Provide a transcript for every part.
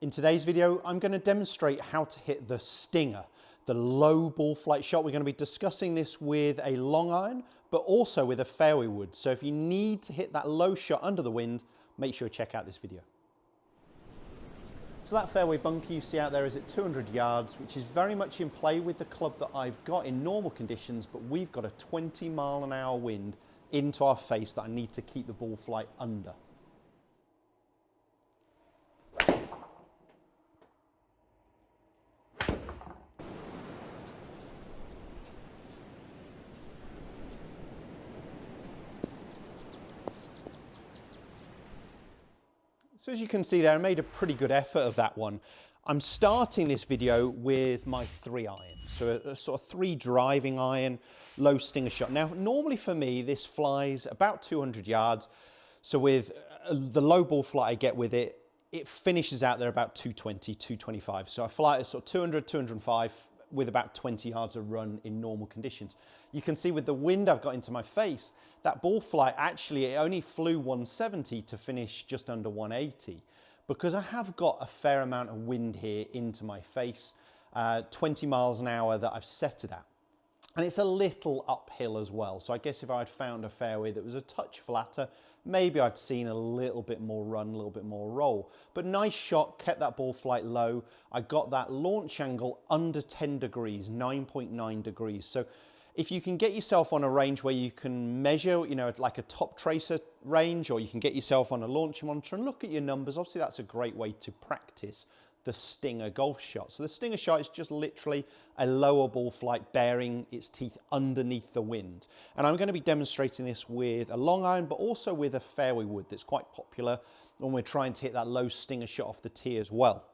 In today's video, I'm going to demonstrate how to hit the stinger, the low ball flight shot. We're going to be discussing this with a long iron, but also with a fairway wood. So if you need to hit that low shot under the wind, make sure you check out this video. So that fairway bunker you see out there is at 200 yards, which is very much in play with the club that I've got in normal conditions, but we've got a 20-mile-an-hour wind into our face that I need to keep the ball flight under. So as you can see there, I made a pretty good effort of that one. I'm starting this video with my 3-iron, so a sort of 3 driving iron, low stinger shot. Now, normally for me, this flies about 200 yards. So with the low ball flight I get with it, it finishes out there about 220, 225. So I fly at sort of 200, 205 with about 20 yards a run in normal conditions. You can see with the wind I've got into my face, that ball flight actually, it only flew 170 to finish just under 180 because I have got a fair amount of wind here into my face, 20 miles an hour that I've set it at. And it's a little uphill as well. So I guess if I'd found a fairway that was a touch flatter, maybe I'd seen a little bit more run, a little bit more roll. But nice shot, kept that ball flight low. I got that launch angle under 10 degrees, 9.9 degrees. So if you can get yourself on a range where you can measure, you know, like a top tracer range, or you can get yourself on a launch monitor and look at your numbers, obviously that's a great way to practice the stinger golf shot. So the stinger shot is just literally a lower ball flight bearing its teeth underneath the wind. And I'm going to be demonstrating this with a long iron, but also with a fairway wood that's quite popular when we're trying to hit that low stinger shot off the tee as well.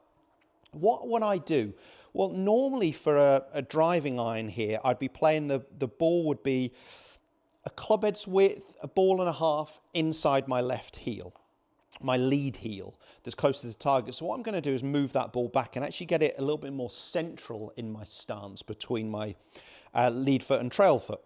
What would I do? Well, normally for a driving iron here, I'd be playing the ball would be a club head's width, a ball and a half inside my left heel, my lead heel that's close to the target. So what I'm going to do is move that ball back and actually get it a little bit more central in my stance between my lead foot and trail foot.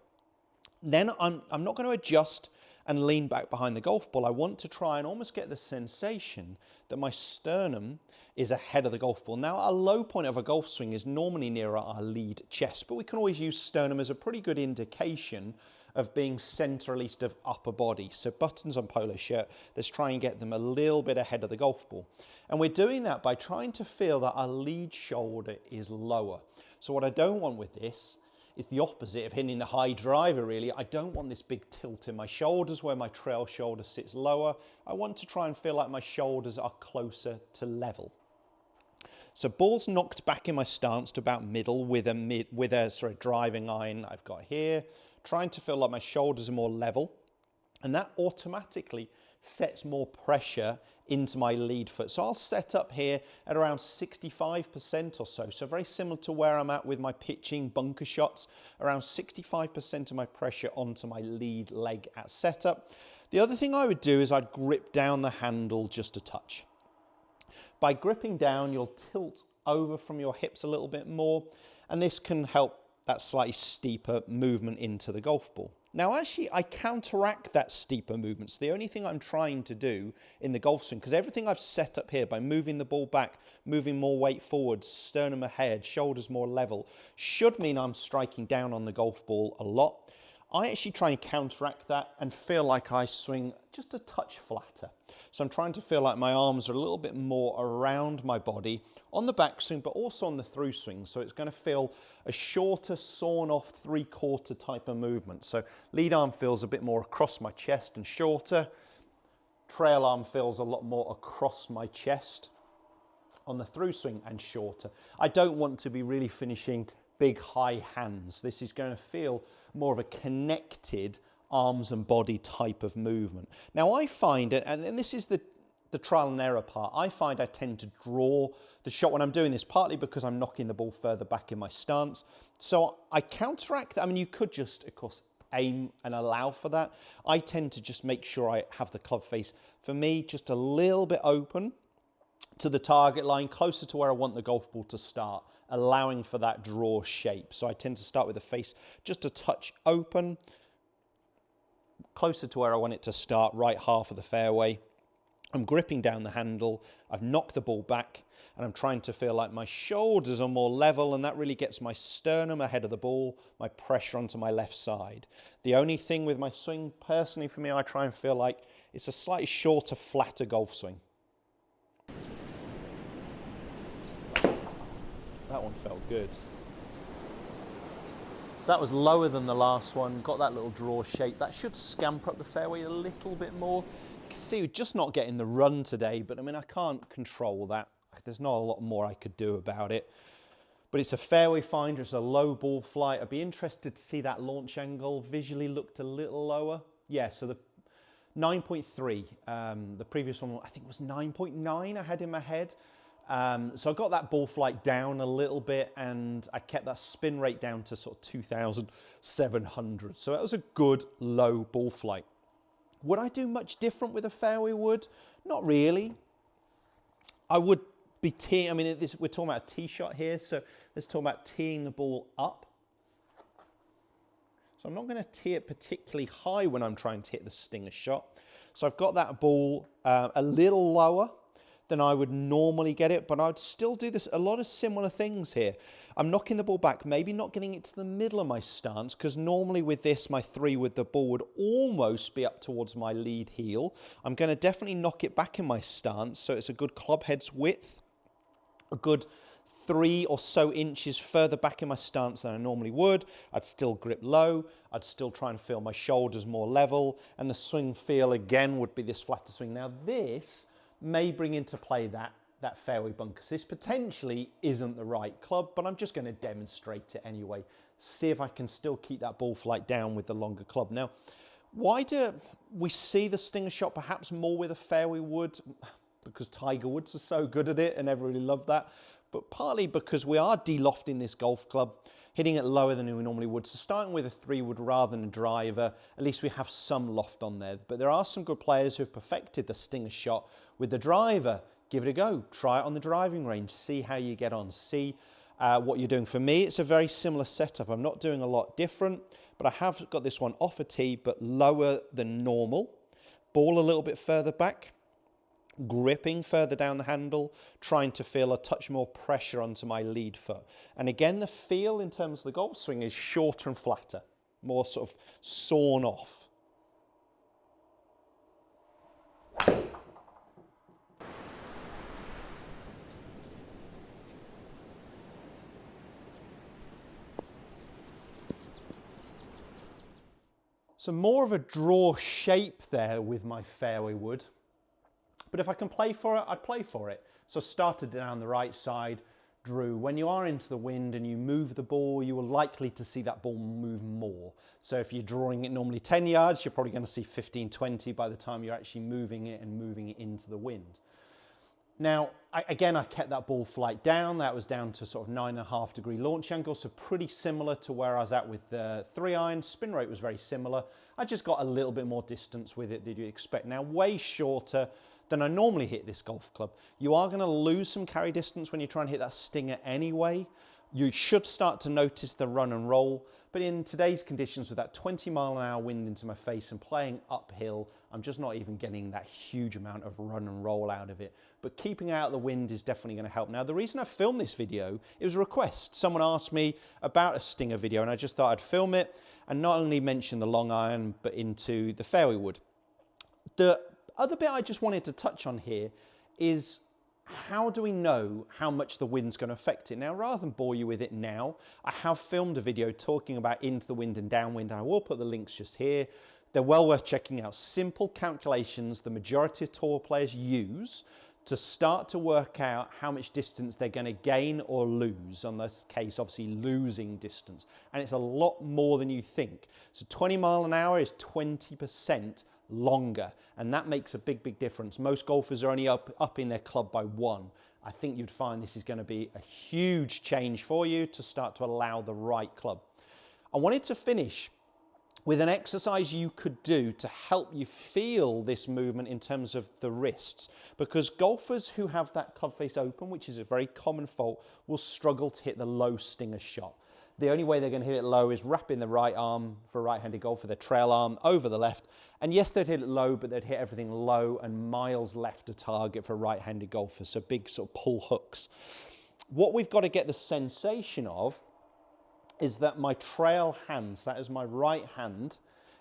Then I'm not going to adjust and lean back behind the golf ball. I want to try and almost get the sensation that my sternum is ahead of the golf ball. Now, a low point of a golf swing is normally nearer our lead chest, but we can always use sternum as a pretty good indication of being center, at least, of upper body. So buttons on polo shirt, let's try and get them a little bit ahead of the golf ball. And we're doing that by trying to feel that our lead shoulder is lower. So what I don't want with this is the opposite of hitting the high driver, really. I don't want this big tilt in my shoulders where my trail shoulder sits lower. I want to try and feel like my shoulders are closer to level. So ball's knocked back in my stance to about middle with a driving iron I've got here, trying to feel like my shoulders are more level, and that automatically sets more pressure into my lead foot. So I'll set up here at around 65% or so. So very similar to where I'm at with my pitching bunker shots, around 65% of my pressure onto my lead leg at setup. The other thing I would do is I'd grip down the handle just a touch. By gripping down, you'll tilt over from your hips a little bit more, and this can help that slightly steeper movement into the golf ball. Now, actually, I counteract that steeper movement. So the only thing I'm trying to do in the golf swing, because everything I've set up here by moving the ball back, moving more weight forwards, sternum ahead, shoulders more level, should mean I'm striking down on the golf ball a lot. I actually try and counteract that and feel like I swing just a touch flatter. So I'm trying to feel like my arms are a little bit more around my body on the backswing, but also on the through swing. So it's going to feel a shorter, sawn off 3/4 type of movement. So lead arm feels a bit more across my chest and shorter. Trail arm feels a lot more across my chest on the through swing and shorter. I don't want to be really finishing big high hands. This is going to feel more of a connected arms and body type of movement. Now I find it, and this is the trial and error part, I find I tend to draw the shot when I'm doing this, partly because I'm knocking the ball further back in my stance. So I counteract that. I mean, you could just, of course, aim and allow for that. I tend to just make sure I have the club face, for me, just a little bit open to the target line, closer to where I want the golf ball to start, allowing for that draw shape. So I tend to start with the face just a touch open, closer to where I want it to start, right half of the fairway, I'm gripping down the handle, I've knocked the ball back, and I'm trying to feel like my shoulders are more level, and that really gets my sternum ahead of the ball, my pressure onto my left side. The only thing with my swing, personally for me, I try and feel like it's a slightly shorter, flatter golf swing. That one felt good. So that was lower than the last one, got that little draw shape. That should scamper up the fairway a little bit more. You can see we're just not getting the run today, but I mean, I can't control that. There's not a lot more I could do about it. But it's a fairway finder, it's a low ball flight. I'd be interested to see that launch angle visually looked a little lower. Yeah, so the 9.3, the previous one I think was 9.9 I had in my head. So I got that ball flight down a little bit, and I kept that spin rate down to sort of 2,700. So that was a good low ball flight. Would I do much different with a fairway wood? Not really. I would be teeing, I mean, we're talking about a tee shot here, so let's talk about teeing the ball up. So I'm not going to tee it particularly high when I'm trying to hit the stinger shot. So I've got that ball a little lower than I would normally get it, but I'd still do a lot of similar things here. I'm knocking the ball back, maybe not getting it to the middle of my stance, because normally with this, my 3 wood, the ball would almost be up towards my lead heel. I'm going to definitely knock it back in my stance, so it's a good club head's width, a good 3 or so inches further back in my stance than I normally would. I'd still grip low, I'd still try and feel my shoulders more level, and the swing feel again would be this flatter swing. Now this may bring into play that fairway bunker. This potentially isn't the right club, but I'm just going to demonstrate it anyway. See if I can still keep that ball flight down with the longer club. Now, why do we see the stinger shot perhaps more with a fairway wood? Because Tiger Woods are so good at it and everybody loved that. But partly because we are de-lofting this golf club, hitting it lower than we normally would. So starting with a 3 wood rather than a driver, at least we have some loft on there. But there are some good players who have perfected the stinger shot with the driver. Give it a go. Try it on the driving range. See how you get on. See what you're doing. For me, it's a very similar setup. I'm not doing a lot different, but I have got this one off a tee, but lower than normal. Ball a little bit further back. Gripping further down the handle, trying to feel a touch more pressure onto my lead foot. And again, the feel in terms of the golf swing is shorter and flatter, more sort of sawn off. So more of a draw shape there with my fairway wood. But if I can play for it, I'd play for it. So started down the right side, drew. When you are into the wind and you move the ball, you are likely to see that ball move more. So if you're drawing it normally 10 yards, you're probably going to see 15, 20 by the time you're actually moving it and moving it into the wind. Now, again, I kept that ball flight down. That was down to sort of 9.5 degree launch angle, so pretty similar to where I was at with the 3-iron. Spin rate was very similar. I just got a little bit more distance with it than you'd expect. Now, way shorter than I normally hit this golf club. You are going to lose some carry distance when you try and hit that stinger anyway. You should start to notice the run and roll, but in today's conditions with that 20-mile-an-hour wind into my face and playing uphill, I'm just not even getting that huge amount of run and roll out of it. But keeping out the wind is definitely going to help. Now, the reason I filmed this video, it was a request. Someone asked me about a stinger video, and I just thought I'd film it and not only mention the long iron, but into the fairway wood. The other bit I just wanted to touch on here is how do we know how much the wind's going to affect it? Now, rather than bore you with it now, I have filmed a video talking about into the wind and downwind, and I will put the links just here. They're well worth checking out. Simple calculations the majority of tour players use to start to work out how much distance they're going to gain or lose. On this case, obviously losing distance. And it's a lot more than you think. So 20 mile an hour is 20% longer, and that makes a big, big difference. Most golfers are only up in their club by 1. I think you'd find this is going to be a huge change for you to start to allow the right club. I wanted to finish with an exercise you could do to help you feel this movement in terms of the wrists, because golfers who have that club face open, which is a very common fault, will struggle to hit the low stinger shot. The only way they're going to hit it low is wrapping the right arm for a right-handed golfer, their trail arm over the left. And yes, they'd hit it low, but they'd hit everything low and miles left to target for a right-handed golfer. So big sort of pull hooks. What we've got to get the sensation of is that my trail hands, that is my right hand,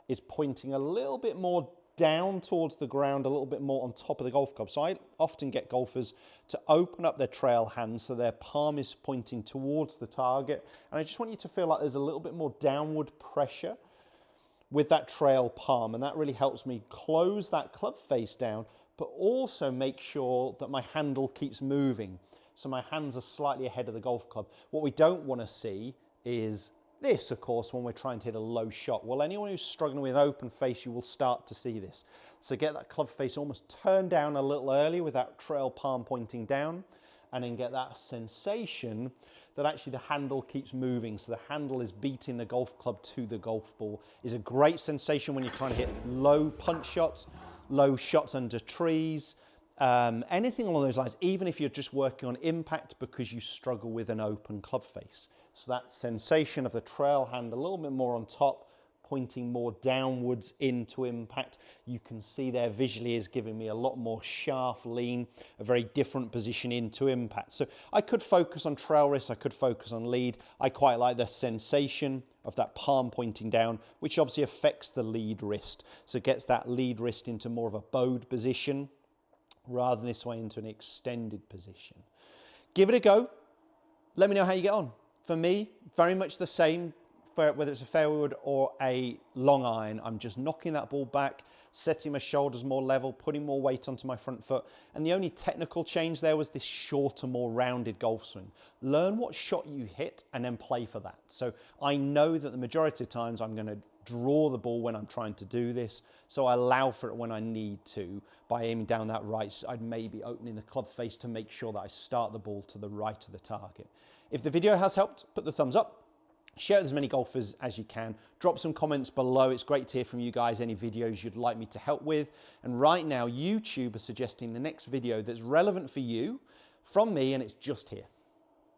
is pointing a little bit more down towards the ground, a little bit more on top of the golf club. So I often get golfers to open up their trail hands so their palm is pointing towards the target. And I just want you to feel like there's a little bit more downward pressure with that trail palm. And that really helps me close that club face down, but also make sure that my handle keeps moving. So my hands are slightly ahead of the golf club. What we don't want to see is this, of course, when we're trying to hit a low shot. Well, anyone who's struggling with an open face, you will start to see this. So get that club face almost turned down a little early with that trail palm pointing down, and then get that sensation that actually the handle keeps moving. So the handle is beating the golf club to the golf ball. Is a great sensation when you're trying to hit low punch shots, low shots under trees, anything along those lines, even if you're just working on impact because you struggle with an open club face. So that sensation of the trail hand a little bit more on top, pointing more downwards into impact. You can see there visually is giving me a lot more shaft lean, a very different position into impact. So I could focus on trail wrist, I could focus on lead. I quite like the sensation of that palm pointing down, which obviously affects the lead wrist. So it gets that lead wrist into more of a bowed position rather than this way into an extended position. Give it a go. Let me know how you get on. For me, very much the same, whether it's a fairway wood or a long iron. I'm just knocking that ball back, setting my shoulders more level, putting more weight onto my front foot. And the only technical change there was this shorter, more rounded golf swing. Learn what shot you hit and then play for that. So I know that the majority of times I'm going to draw the ball when I'm trying to do this. So I allow for it when I need to by aiming down that right side, maybe opening the club face to make sure that I start the ball to the right of the target. If the video has helped, put the thumbs up. Share with as many golfers as you can. Drop some comments below. It's great to hear from you guys, any videos you'd like me to help with. And right now, YouTube are suggesting the next video that's relevant for you from me, and it's just here.